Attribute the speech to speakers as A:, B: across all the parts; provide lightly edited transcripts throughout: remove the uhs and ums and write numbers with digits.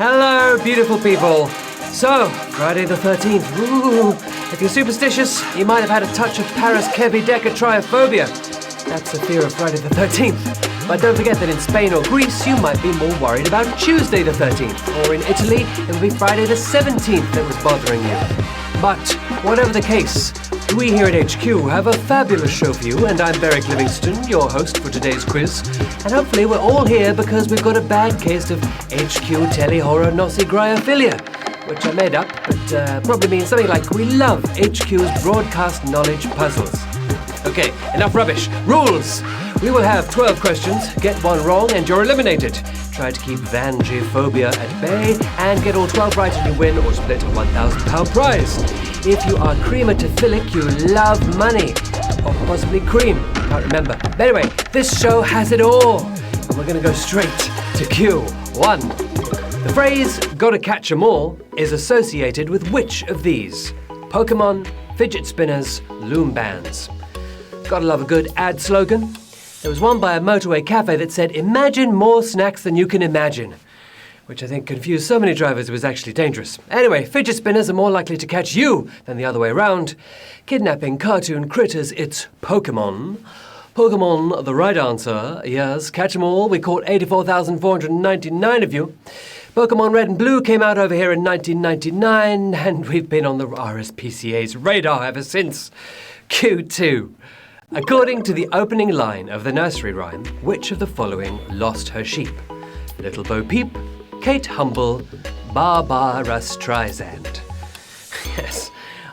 A: Hello, beautiful people. So, Friday the 13th. Ooh, if you're superstitious, you might have had a touch of paraskevidecatriophobia. That's a fear of Friday the 13th. But don't forget that in Spain or Greece, you might be more worried about Tuesday the 13th. Or in Italy, it would be Friday the 17th that was bothering you. But, whatever the case, we here at HQ have a fabulous show for you, and I'm Beric Livingstone, your host for today's quiz. And hopefully we're all here because we've got a bad case of HQ tele-horror nosigraiophilia, which I made up, but probably means something like we love HQ's broadcast knowledge puzzles. Okay, enough rubbish. Rules! We will have 12 questions, get one wrong and you're eliminated. Try to keep vangeophobia at bay and get all 12 right and you win or split a £1,000 prize. If you are creamatophilic, you love money. Or possibly cream, can't remember. But anyway, this show has it all. And we're going to go straight to Q1. The phrase, gotta catch 'em all, is associated with which of these? Pokemon, fidget spinners, loom bands. Gotta love a good ad slogan. There was one by a motorway cafe that said, imagine more snacks than you can imagine, which I think confused so many drivers it was actually dangerous. Anyway, fidget spinners are more likely to catch you than the other way around. Kidnapping cartoon critters, it's Pokemon. Pokemon, the right answer. Yes, catch 'em all. We caught 84,499 of you. Pokemon Red and Blue came out over here in 1999, and we've been on the RSPCA's radar ever since. Q2. According to the opening line of the nursery rhyme, which of the following lost her sheep? Little Bo Peep, Kate Humble, Barbara Streisand. Yes,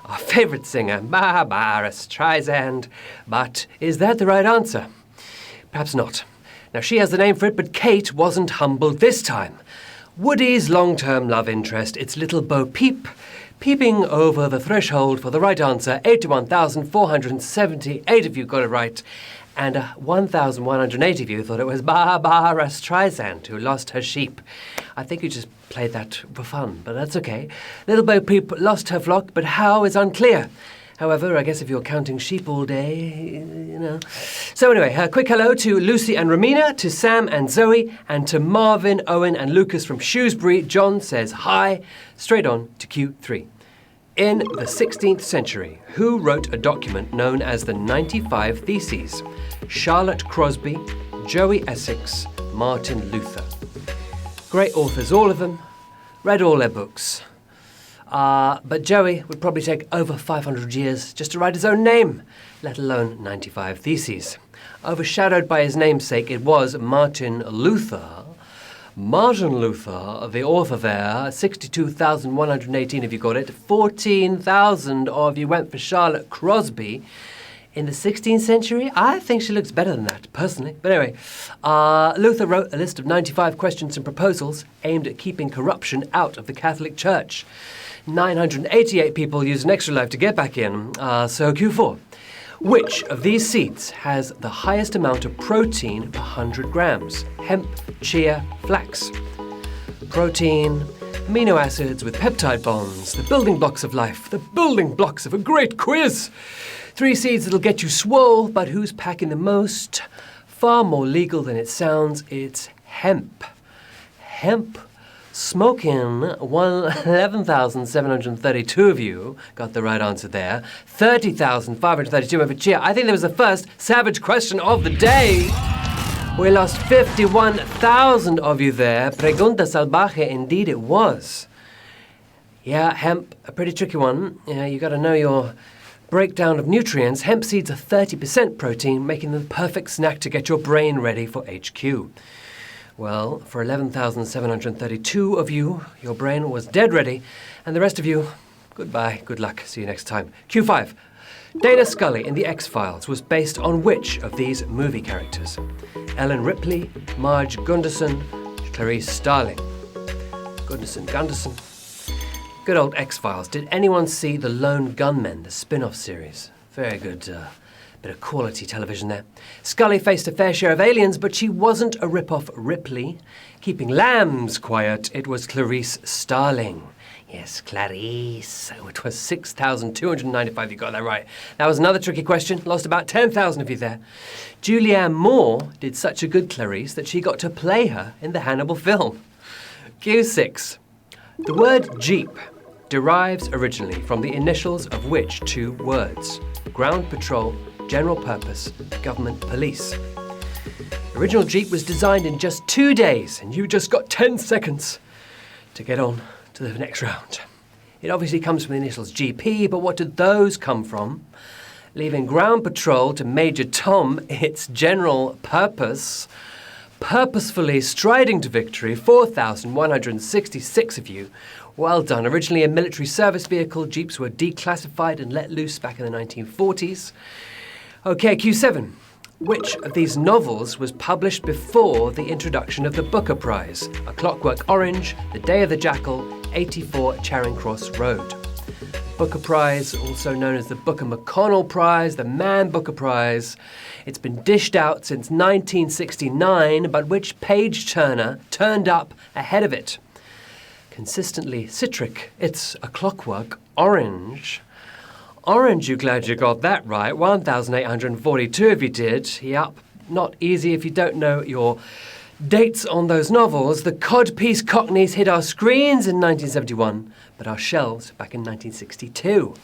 A: our favourite singer, Barbara Streisand. But is that the right answer? Perhaps not. Now, she has the name for it, but Kate wasn't humble this time. Woody's long-term love interest, it's Little Bo Peep, peeping over the threshold for the right answer. 81,478 of you got it right, and 1,180 of you thought it was Barbara Streisand who lost her sheep. I think you just played that for fun, but that's okay. Little Bo Peep lost her flock, but how is unclear. However, I guess if you're counting sheep all day, you know. So anyway, a quick hello to Lucy and Romina, to Sam and Zoe, and to Marvin, Owen and Lucas from Shrewsbury. John says hi. Straight on to Q3. In the 16th century, who wrote a document known as the 95 Theses? Charlotte Crosby, Joey Essex, Martin Luther. Great authors, all of them. Read all their books. But Joey would probably take over 500 years just to write his own name, let alone 95 Theses. Overshadowed by his namesake, it was Martin Luther. Martin Luther, the author there, 62,118 of you got it, 14,000 of you went for Charlotte Crosby. In the 16th century, I think she looks better than that, personally. But anyway, Luther wrote a list of 95 questions and proposals aimed at keeping corruption out of the Catholic Church. 988 people used an extra life to get back in, so Q4. Which of these seeds has the highest amount of protein per 100 grams? Hemp, chia, flax. Protein, amino acids with peptide bonds, the building blocks of life, the building blocks of a great quiz. 3 seeds that'll get you swole, but who's packing the most? Far more legal than it sounds, it's hemp. Hemp. Smoking, 11,732 of you got the right answer there. 30,532 over chia. I think that was the first savage question of the day. We lost 51,000 of you there. Pregunta salvaje, indeed it was. Yeah, hemp, a pretty tricky one. You got to know your breakdown of nutrients. Hemp seeds are 30% protein, making them the perfect snack to get your brain ready for HQ. Well, for 11,732 of you, your brain was dead ready, and the rest of you, goodbye, good luck, see you next time. Q5. Dana Scully in The X-Files was based on which of these movie characters? Ellen Ripley, Marge Gunderson, Clarice Starling. Gunderson. Good old X-Files. Did anyone see The Lone Gunmen, the spin-off series? Very good bit of quality television there. Scully faced a fair share of aliens, but she wasn't a rip-off Ripley. Keeping lambs quiet, it was Clarice Starling. Yes, Clarice. Oh, it was 6,295. You got that right. That was another tricky question. Lost about 10,000 of you there. Julianne Moore did such a good Clarice that she got to play her in the Hannibal film. Q6. The word Jeep derives originally from the initials of which two words? Ground Patrol, General Purpose, Government Police. The original Jeep was designed in just 2 days, and you just got 10 seconds to get on to the next round. It obviously comes from the initials GP, but what did those come from? Leaving Ground Patrol to Major Tom, its general purpose. Purposefully striding to victory, 4,166 of you. Well done. Originally a military service vehicle, Jeeps were declassified and let loose back in the 1940s. Okay, Q7. Which of these novels was published before the introduction of the Booker Prize? A Clockwork Orange, The Day of the Jackal, 84 Charing Cross Road. Booker Prize, also known as the Booker McConnell Prize, the Man Booker Prize. It's been dished out since 1969, but which page-turner turned up ahead of it? Consistently citric, it's A Clockwork Orange. Orange, you're glad you got that right. 1,842 if you did. Yup, not easy if you don't know your dates on those novels. The Codpiece Cockneys hit our screens in 1971, but our shelves back in 1962.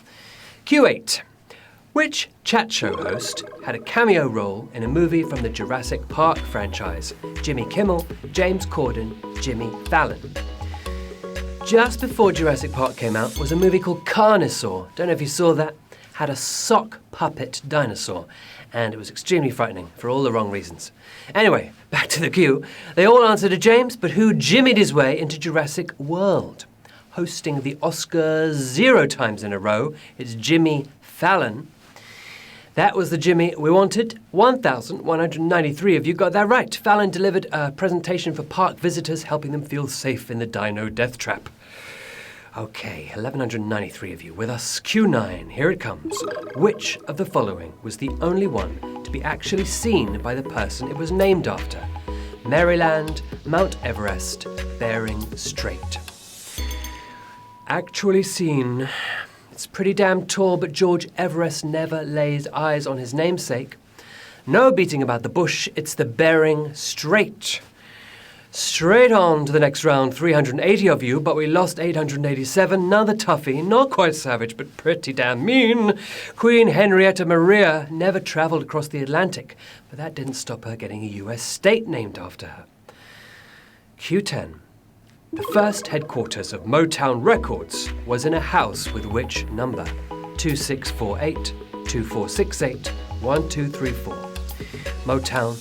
A: Q8. Which chat show host had a cameo role in a movie from the Jurassic Park franchise? Jimmy Kimmel, James Corden, Jimmy Fallon. Just before Jurassic Park came out was a movie called Carnosaur. Don't know if you saw that. Had a sock puppet dinosaur, and it was extremely frightening for all the wrong reasons. Anyway, back to the queue. They all answered to James, but who jimmied his way into Jurassic World? Hosting the Oscars 0 times in a row, it's Jimmy Fallon. That was the Jimmy we wanted. 1,193 of you got that right. Fallon delivered a presentation for park visitors, helping them feel safe in the dino death trap. Okay, 1,193 of you with us. Q9, here it comes. Which of the following was the only one to be actually seen by the person it was named after? Maryland, Mount Everest, Bering Strait. Actually seen. It's pretty damn tall, but George Everest never lays eyes on his namesake. No beating about the bush, it's the Bering Strait. Straight on to the next round, 380 of you, but we lost 887. Another toughie, not quite savage, but pretty damn mean. Queen Henrietta Maria never travelled across the Atlantic, but that didn't stop her getting a US state named after her. Q10. The first headquarters of Motown Records was in a house with which number? 2648, 2468, 1234. Motown,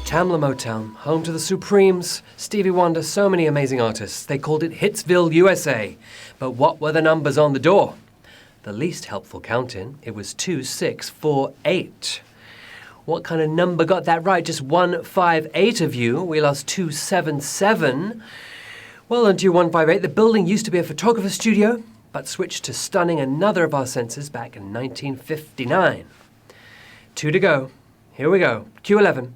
A: Tamla Motown, home to the Supremes, Stevie Wonder, so many amazing artists. They called it Hitsville, USA. But what were the numbers on the door? The least helpful count-in, it was 2648. What kind of number got that right? Just 158 of you. We lost 277. Well done to you, 158. The building used to be a photographer's studio, but switched to stunning another of our senses back in 1959. 2 to go. Here we go. Q11.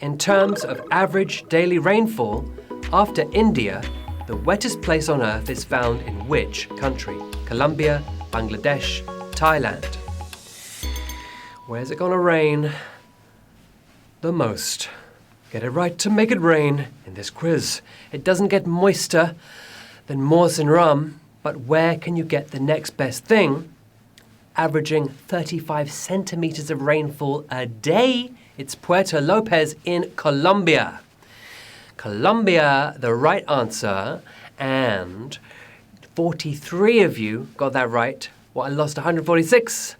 A: In terms of average daily rainfall, after India, the wettest place on Earth is found in which country? Colombia, Bangladesh, Thailand. Where's it gonna rain the most? Get it right to make it rain in this quiz. It doesn't get moister than Morse and rum, but where can you get the next best thing? Averaging 35 centimeters of rainfall a day, it's Puerto Lopez in Colombia. Colombia, the right answer, and 43 of you got that right. Well, I lost 146.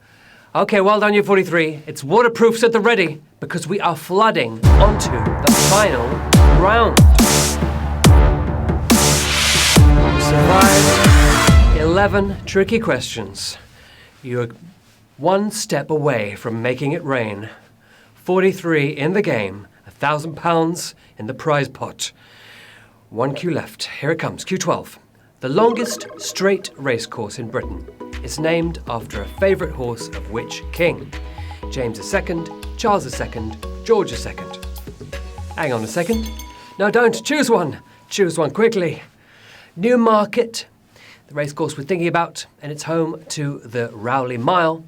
A: Okay, well done, you 43. It's waterproofs at the ready, because we are flooding onto the final round. You survived 11 tricky questions. You're one step away from making it rain. 43 in the game, £1,000 in the prize pot. 1 Q left. Here it comes, Q12. The longest straight racecourse in Britain is named after a favourite horse of which king? James II, Charles II, George II. Hang on a second. No, don't. Choose one. Choose one quickly. Newmarket, the racecourse we're thinking about, and it's home to the Rowley Mile.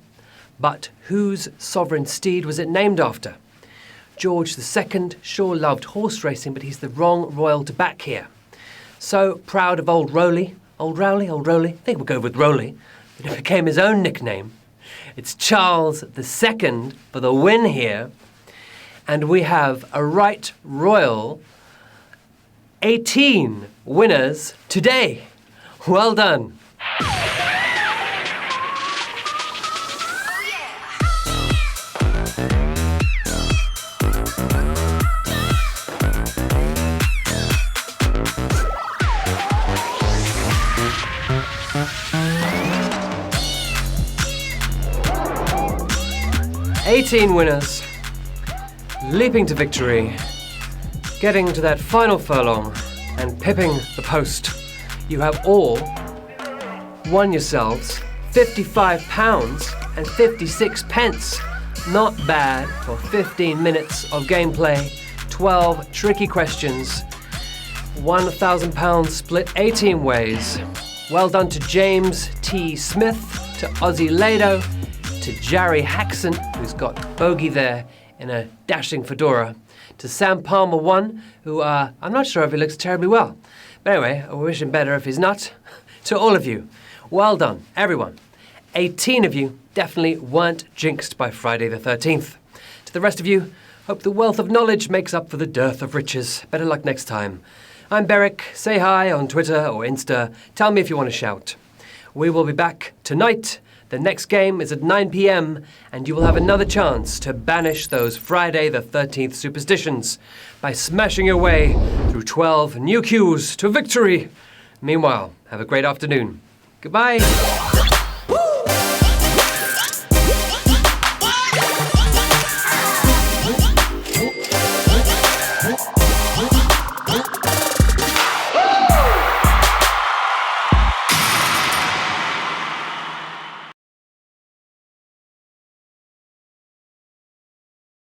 A: But whose sovereign steed was it named after? George II sure loved horse racing, but he's the wrong royal to back here. So proud of old Rowley. Old Rowley, old Rowley. I think we'll go with Rowley. It became his own nickname. It's Charles II for the win here. And we have a right royal 18 winners today. Well done. 18 winners, leaping to victory, getting to that final furlong and pipping the post. You have all won yourselves £55 and 56 pence. Not bad for 15 minutes of gameplay, 12 tricky questions, £1,000 split 18 ways. Well done to James T. Smith, to Ozzy Lado, to Jarry Haxon, who's got bogey there in a dashing fedora, to Sam Palmer 1, who I'm not sure if he looks terribly well. But anyway, I wish him better if he's not. To all of you, well done, everyone. 18 of you definitely weren't jinxed by Friday the 13th. To the rest of you, hope the wealth of knowledge makes up for the dearth of riches. Better luck next time. I'm Beric. Say hi on Twitter or Insta. Tell me if you want to shout. We will be back tonight. The next game is at 9 p.m. and you will have another chance to banish those Friday the 13th superstitions by smashing your way through 12 new cues to victory. Meanwhile, have a great afternoon. Goodbye.